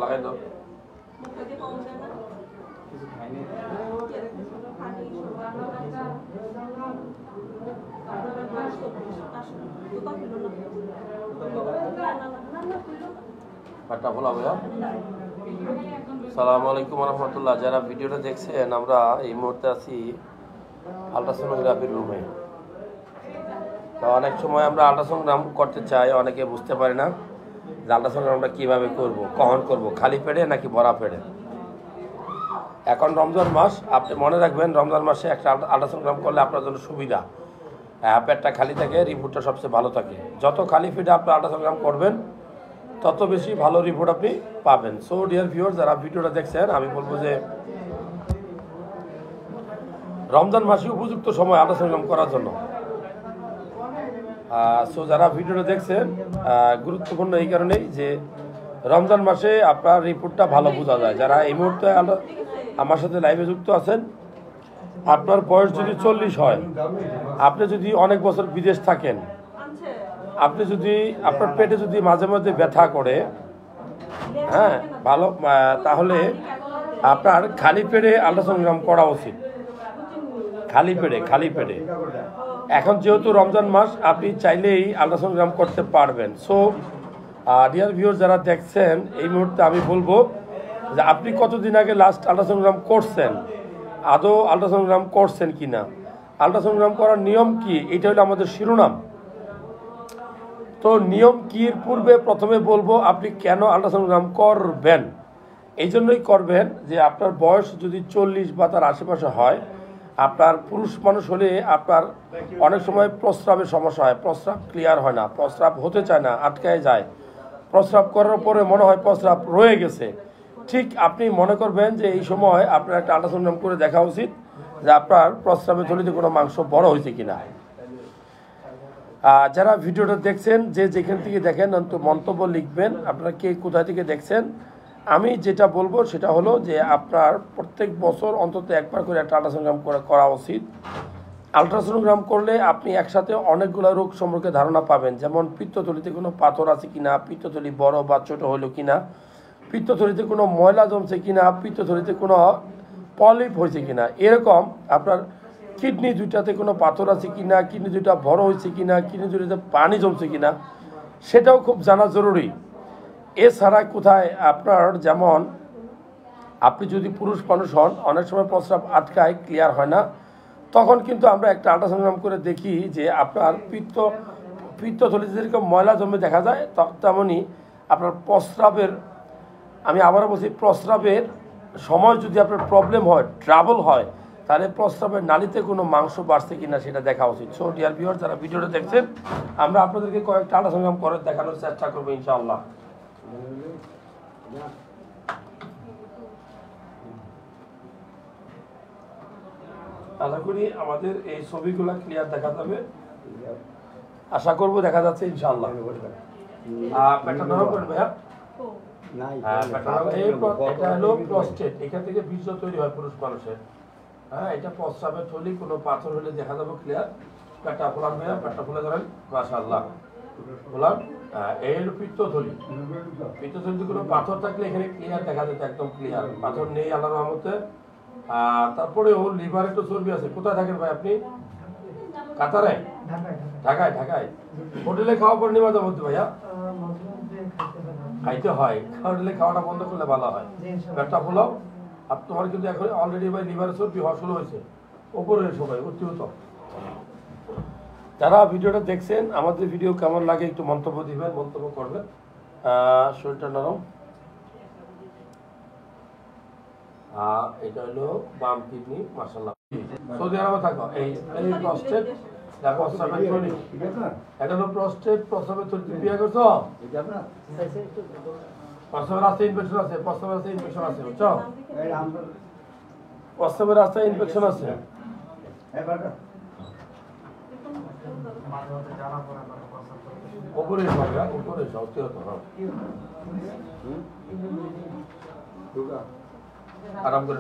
লাগাই দাও। আসসালামু আলাইকুম রহমতুল্লাহ। যারা ভিডিওটা দেখছেন, আমরা এই মুহূর্তে আছি আলট্রাসোনোগ্রাফির রুমে। তো অনেক সময় আমরা আলট্রাসোনোগ্রাম করতে চাই, অনেকে বুঝতে পারি না যে আলট্রাসোনোগ্রামটা কীভাবে করব, কখন করব, খালি পেটে নাকি ভরা পেটে। এখন রমজান মাস, আপনি মনে রাখবেন রমজান মাসে একটা আলট্রাসোনোগ্রাম করলে আপনার জন্য সুবিধা। পেটটা খালি থাকে, রিপোর্টটা সবচেয়ে ভালো থাকে। যত খালি পেটে আপনি আলট্রাসোনোগ্রাম করবেন তত বেশি ভালো রিপোর্ট আপনি পাবেন। সো ডিয়ার ভিউয়ার্স, যারা ভিডিওটা দেখছেন, আমি বলবো যে রমজান মাসে উপযুক্ত সময় আলট্রাসোনোগ্রাম করার জন্য। সো যারা ভিডিওটা দেখছেন, গুরুত্বপূর্ণ এই কারণেই যে রমজান মাসে আপনার রিপোর্টটা ভালো বোঝা যায়। যারা এই মুহূর্তে আমার সাথে লাইভে যুক্ত আছেন, আপনার বয়স যদি 40 হয়, আপনি যদি অনেক বছর বিদেশ থাকেন, আপনি যদি আপনার পেটে যদি মাঝে মাঝে ব্যথা করে, হ্যাঁ ভালো, তাহলে আপনার খালি পেটে আলট্রাসোনোগ্রাম করা উচিত। খালি পেটে। এখন যেহেতু রমজান মাস, আপনি চাইলেই আলট্রাসোনোগ্রাম করতে পারবেন। সো ডিয়ার ভিউয়ার, যারা দেখছেন, এই মুহূর্তে আমি বলবো যে আপনি কতদিন আগে লাস্ট আলট্রাসোনোগ্রাম করছেন, আদৌ আলট্রাসোনোগ্রাম করছেন কিনা, আলট্রাসোনোগ্রাম করার নিয়ম কি, এটা হলো আমাদের শিরোনাম। তো নিয়ম কির পূর্বে প্রথমে বলবো আপনি কেন আলট্রাসোনোগ্রাম করবেন। এই জন্যই করবেন যে আপনার বয়স যদি 40 বা তার আশেপাশে হয়, আপনার পুরুষ মানুষ হলে আপনার অনেক সময় প্রস্রাবের সমস্যা হয়, প্রস্রাব ক্লিয়ার হয় না, প্রস্রাব হতে চায় না, আটকায় যায়, প্রস্রাব করার পরে মনে হয় প্রস্রাব রয়ে গেছে। ঠিক আপনি মনে করবেন যে এই সময় আপনার একটা আলট্রাসোনোগ্রাম করে দেখা উচিত যে আপনার প্রস্রাবের থলিতে কোনো মাংস বড় হয়েছে কিনা। যারা ভিডিওটা দেখছেন, যে যেখান থেকে দেখেন, মন্তব্য লিখবেন আপনারা কে কোথায় থেকে দেখছেন। আমি যেটা বলবো সেটা হলো যে আপনার প্রত্যেক বছর অন্তত একবার করে একটা আলট্রাসোনোগ্রাম করা উচিত। আলট্রাসোনোগ্রাম করলে আপনি একসাথে অনেকগুলো রোগ সম্পর্কে ধারণা পাবেন, যেমন পিত্তথলিতে কোনো পাথর আছে কিনা, পিত্তথলি বড় বা ছোট হলো কিনা, পিত্তথলিতে কোনো ময়লা জমছে কিনা, পিত্তথলিতে কোনো পলিপ হয়েছে কিনা, এরকম আপনার কিডনি দুইটাতে কোনো পাথর আছে কিনা, কিডনি দুইটা বড় হয়েছে কিনা, কিডনি দুইটাতে পানি জমছে কিনা, সেটাও খুব জানা জরুরি। এছাড়া কোথায় আপনার, যেমন আপনি যদি পুরুষ মানুষ হন, অনেক সময় প্রস্রাব আটকায়, ক্লিয়ার হয় না, তখন কিন্তু আমরা একটা আলট্রাসোনোগ্রাম করে দেখি যে আপনার পিত্তথলিতে যেরকম ময়লা জমে দেখা যায়, তেমনই আপনার প্রস্রাবের, আমি আবারও বলছি, প্রস্রাবের সময় যদি আপনার প্রবলেম হয়, ট্রাবল হয়, তাহলে প্রস্রাবের নালীতে কোনো মাংস বাড়ছে কিনা সেটা দেখা উচিত। সো ডিয়ার ভিউয়ার, যারা ভিডিওটা দেখছেন, আমরা আপনাদেরকে কয়েকটা আলট্রাসোনোগ্রাম করে দেখানোর চেষ্টা করবো ইনশাআল্লাহ। আশা করি আমাদের এই ছবিগুলো ক্লিয়ার দেখা যাবে, আশা করবো দেখা যাচ্ছে ইনশাআল্লাহ। পেটটা নরম করবে ভাইয়া। এটা হলো প্রস্টেট, এখান থেকে বীর্য তৈরি হয় পুরুষ মানুষের। হ্যাঁ, এটা প্রস্রাবের থলি, কোনো পাথর হলে দেখা যাবে ক্লিয়ার। পেটটা ফোলান ভাইয়া, পেটটা ফুলে ধরেন, মাশাআল্লাহ ফোলান। এই হলো পিত্তথলি। পিত্তথলিতে কোনো পাথর থাকলে এখানে ক্লিয়ার দেখা যেত, একদম ক্লিয়ার। পাথর নেই আল্লাহর রহমতে। তারপরে ওর লিভারে তো চর্বি আছে। কোথায় থাকেন ভাই আপনি? কাতারে? ঢাকায়। হোটেলে খাওয়া পর নিয়ে মধ্যে ভাইয়া খাইতে হয়, হোটেলে খাওয়াটা বন্ধ করলে ভালো হয়। পেটটা ফোলাও। আর তোমার কিন্তু এখন অলরেডি ভাই লিভারে চর্বি হওয়া শুরু হয়েছে, ওপরের সবাই অতিরিক্ত। যারা ভিডিওটা দেখছেন, আমাদের ভিডিও কেমন লাগে একটু মন্তব্য দিবেন, মন্তব্য করবেন। শরীরটা নরম। এটা হলো বাম কিডনি, মাশাআল্লাহ। সৌদি আরবে থাকো। এই প্রস্টেট, প্রস্রাবের থলি, এটা হলো প্রস্টেট, প্রস্রাবের থলি। বিয়ে করছো? প্রস্রাবের রাস্তায় ইনফেকশন আছে, প্রস্রাবের রাস্তায় ইনফেকশন আছে, বুঝছো? প্রস্রাবের রাস্তায় ইনফেকশন আছে। উপরে আরাম করে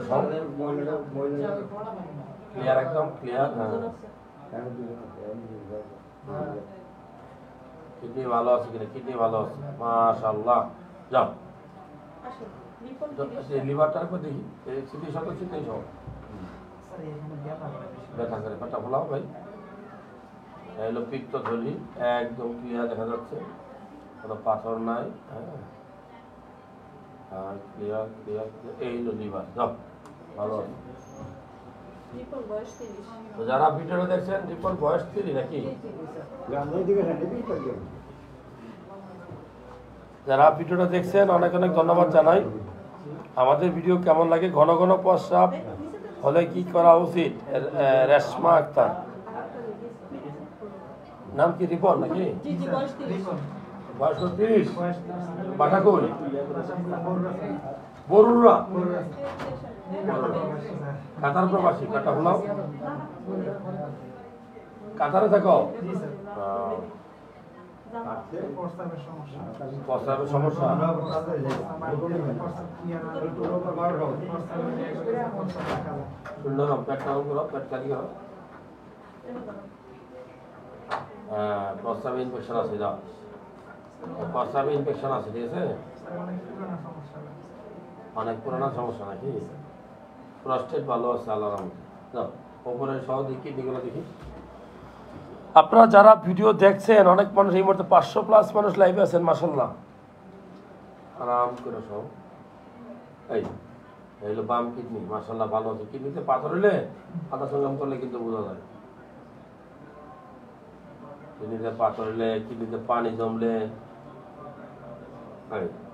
ক্লিয়ার, একদম ক্লিয়ার। কিডনি ভালো আছে কিনা, কিডনি ভালো আছে মাশাআল্লাহ। যাও লিভারটা একবার দেখি, সিটি শত সিটি সহ ব্যথা করে পেটটা ফোলাও ভাই। এলো পিত্ত ধরি একদম ক্লিয়ার দেখা যাচ্ছে, কোনো পাথর নাই। হ্যাঁ ক্লিয়ার ক্লিয়ার, এই হলো লিভার। যাও ভালো আছে। তো যারা ভিডিওটা দেখছেন রিপোর্ট বয়স 3 নাকি? যারা ভিডিওটা দেখছেন অনেক অনেক ধন্যবাদ জানাই। আমাদের ভিডিও কেমন লাগে, ঘন ঘন প্রস্রাব হলে কি করা উচিত? রেশমা আক্তার, নাম কি রিপন নাকি? বয়স 30, বাসা কই? বরুড়া, কাতার প্রবাসী। কাটা হলাও কাতারে থাকো? প্রস্রাবের সমস্যা, শূন্যরম, পেট কারণ করো, পেট খালি করো। প্রস্রাবে ইনফেকশন আছে, যাও প্রস্রাবে ইনফেকশন আছে, ঠিক আছে? অনেক পুরানো সমস্যা নাকি? প্রস্টেট ভালো আছে আল্লাহর রহমতে। যাও ওপরে সহ দেখি, কিডনিগুলো দেখি। আপনারা যারা ভিডিও দেখছেন, অনেক মানুষ এই মুহূর্তে 500+ মানুষ লাইভে আছেন মাশাআল্লাহ। আরাম করে সব এই হলো বাম কিডনি মাশাআল্লাহ ভালো আছে। কিডনিতে পাথর হলে আধা সংগ্রাম করলে কিন্তু বোঝা যায়। কিডনিতে পাথর হলে, কিডনিতে পানি জমলে,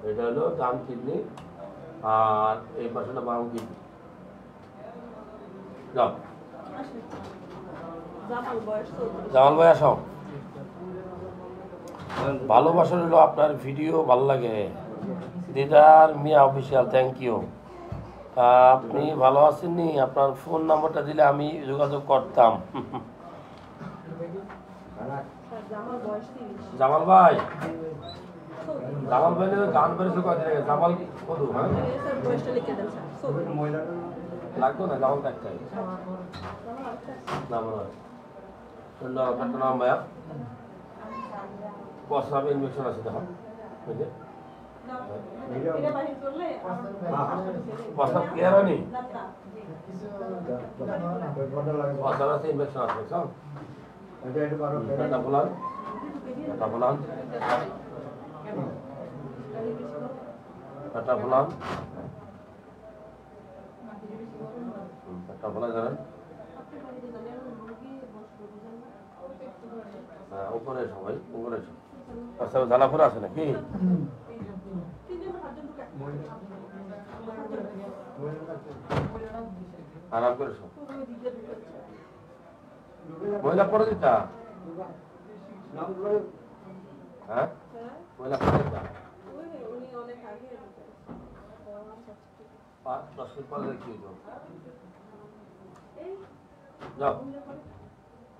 এটা হলো ডান কিডনি আর এই পাশেটা বাম কিডনি। যাও জামাল ভাই আসো। ভালোবাসা হলো আপনার ভিডিও ভালো লাগে। দিদার মিয়া অফিসিয়াল, থ্যাংক ইউ। আপনি ভালো আছেন নি? আপনার ফোন নাম্বারটা দিলে আমি যোগাযোগ করতাম। জামাল ভাই, জামাল ভাই গান বেড়েছে কদিন আগে। জামাল কদু, হ্যাঁ লাগতো না, জামাল একটাই নাম নাম ভাইয়া। প্রস্রাবে ইনফেকশন আছে, দেখো প্রস্রাব ক্লিয়ার হয়নি, প্রস্রাব আছে ইনফেকশন আছে। পেটটা ফোলান, পেটটা ফোলান, পেটটা ফোলান, পেটটা ফোলা জানেন। হ্যাঁ উপরে সবাই উপরে প্রস্রাবে জ্বালাফোড়া আছে নাকি? আরাম করে সব মহিলা পরে দিতা, হ্যাঁ মহিলা পরে দিতা 5-10 মিনিট পরে দেখি। যাও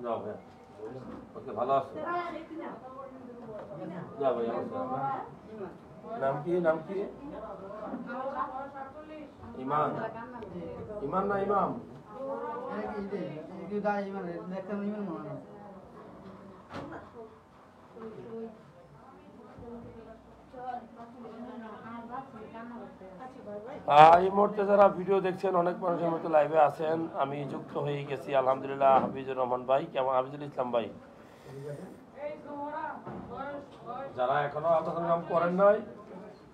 যাও ভাই, ওকে ভালো আছে। যাও ভাই, নাম কি? নাম কি? ইমান, ইমান না ইমাম? এই মুহূর্তে যারা ভিডিও দেখছেন, অনেক মানুষের মতো লাইভে আছেন। আমি যুক্ত হয়ে গেছি আলহামদুলিল্লাহ। হাফিজুর রহমান ভাই কেমন? হাফিজুল ইসলাম ভাই, যারা এখনো আল্লাহ নাম করেন নাই,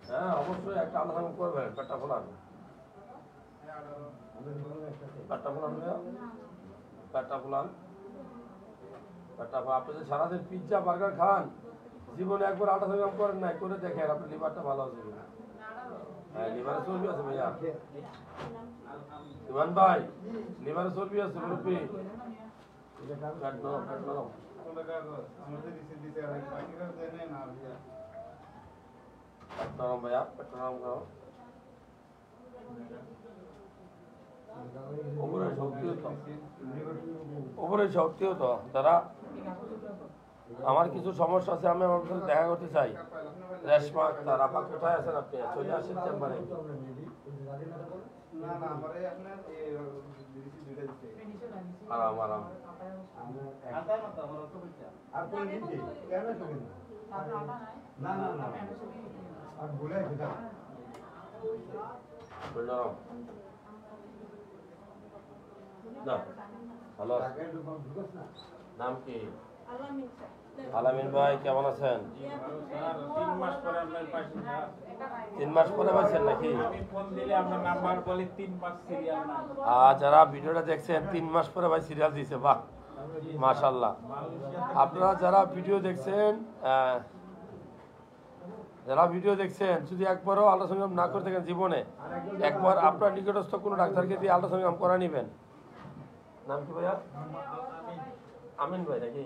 হ্যাঁ অবশ্যই একটা আল্লাহ নাম করবেন। পেটটা ফোলান, পেটটা ফোলান, পেটটা ফোলান, পেটটা ফোলান। আপনি যে সারাদিন পিৎজা বার্গার খান, জীবনে একবার আল্লাহ নাম করেন নাই, করে দেখেন আপনার লিভারটা ভালো আছে কিনা। হ্যাঁ লিভারে চর্বি আছে ভাইয়া, ইমান ভাই লিভারে চর্বি আছে মুরব্বী। নরম ভাইয়া, পেট নরম করো। উপরে শক্তিও তো যারা আমার কিছু সমস্যা আছে, আমি আমার সাথে দেখা করতে চাই। রেশমা আক্তার আপা, কোথায় আছেন আপনি? চলে আসেন চেম্বারে। আরাম আরাম। না না না আর বলে দিদা বললো না হ্যালো নাম কি আলামিন ভাই কেমন আছেন 3 মাস পরে আপনার পাশে 3 মাস পরে পাইছেন নাকি আমি ফোন দিলে আপনার নাম্বার বলে 3 মাস সিরিয়াল না যারা ভিডিওটা দেখছেন 3 মাস পরে ভাই সিরিয়াল দিয়েছে বাহ মাশাআল্লাহ আপনারা যারা ভিডিও দেখছেন যদি একবারও আল্ট্রাসাউন্ড না করে থাকেন জীবনে একবার আপনার নিকটস্থ কোনো ডাক্তারকে দিয়ে আল্ট্রাসাউন্ড করা নেবেন নাম কি ভাইয়া আমিন ভাই নাকি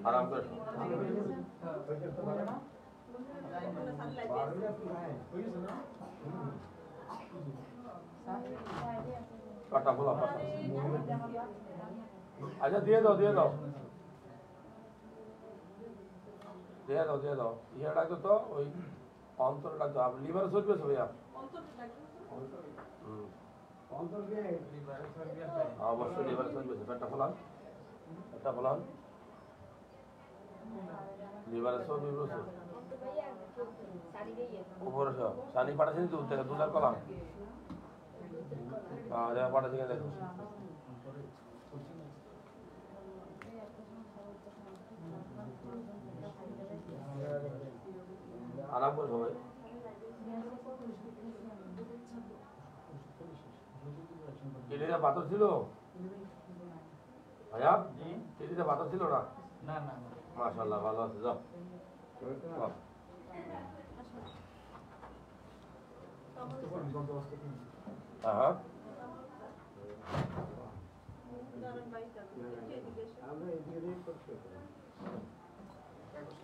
আরাম করে কাটা খোলা আচ্ছা দিয়ে দাও ইয়ে ডাকতো তো ওই অন্তর ডাকতো আপনি লিভারে চলবে ভাইয়া অবশ্যই লিভারে চলবে পেটটা ফলান লিভারে চলবে উপরে সব সানি পাঠাচ্ছি তো দুধার কলাম পাঠাচ্ছি দেখো আরাম করে সবাই কেডিতে পাথর ছিল ভাইয়া কেডিতে পাথর ছিল না না না মাশাআল্লাহ ভালো আছে যাও হ্যাঁ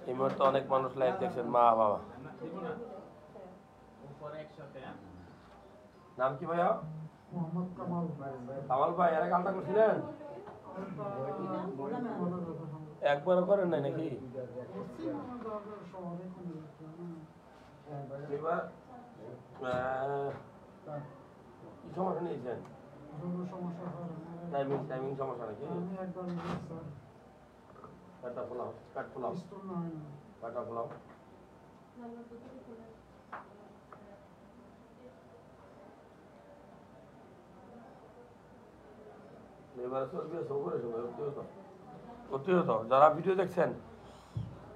এই মুহূর্তে অনেক মানুষ লাইভ দেখছেন মা বাবা নাম কি ভাইয়া কামাল ভাই এর আগে আলটা করছিলেন একবারও করেন নাই নাকি এবার কি সমস্যা নিয়েছেন টাইমিং সমস্যা নাকি কাটা ফোলাও যারা ভিডিও দেখছেন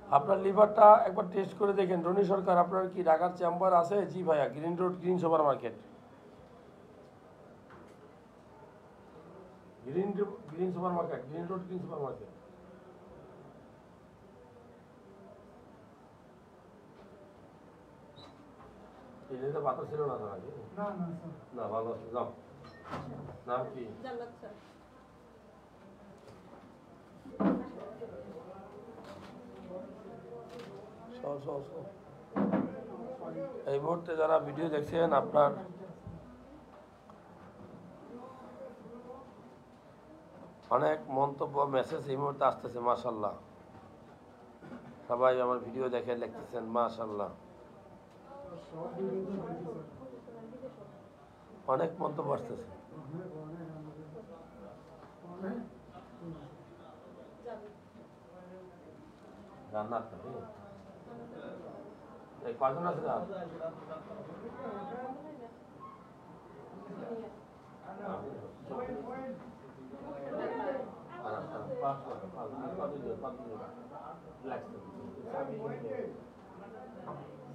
আপনার লিভারটা একবার টেস্ট করে দেখেন রনি সরকার আপনার কি ঢাকার চেম্বার আছে জি ভাইয়া green road green super market green super market green road green super market এই যে পাতা ছিল না তো নাকি না ভালো আছে যাও নাম কি এই মুহূর্তে যারা ভিডিও দেখছেন আপনার অনেক মন্তব্য মেসেজ এই মুহূর্তে আসতেছে মাশাআল্লাহ সবাই আমার ভিডিও দেখে লিখতেছেন মাশাআল্লাহ অনেক মন্তব্য আসতেছে জান্নাত এই কয়জন আছে না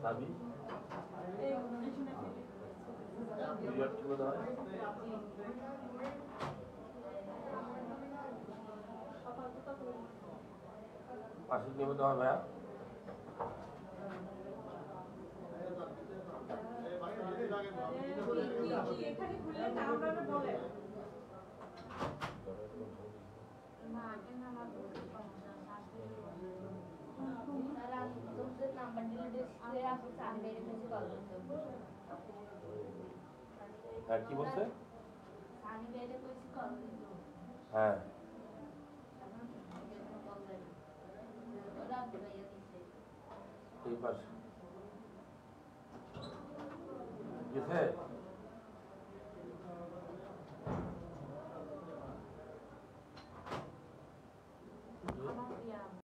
সাবি পাশে নেমে দেওয়া ভাইয়া কি বলছে হ্যাঁ এই পাশে গেছে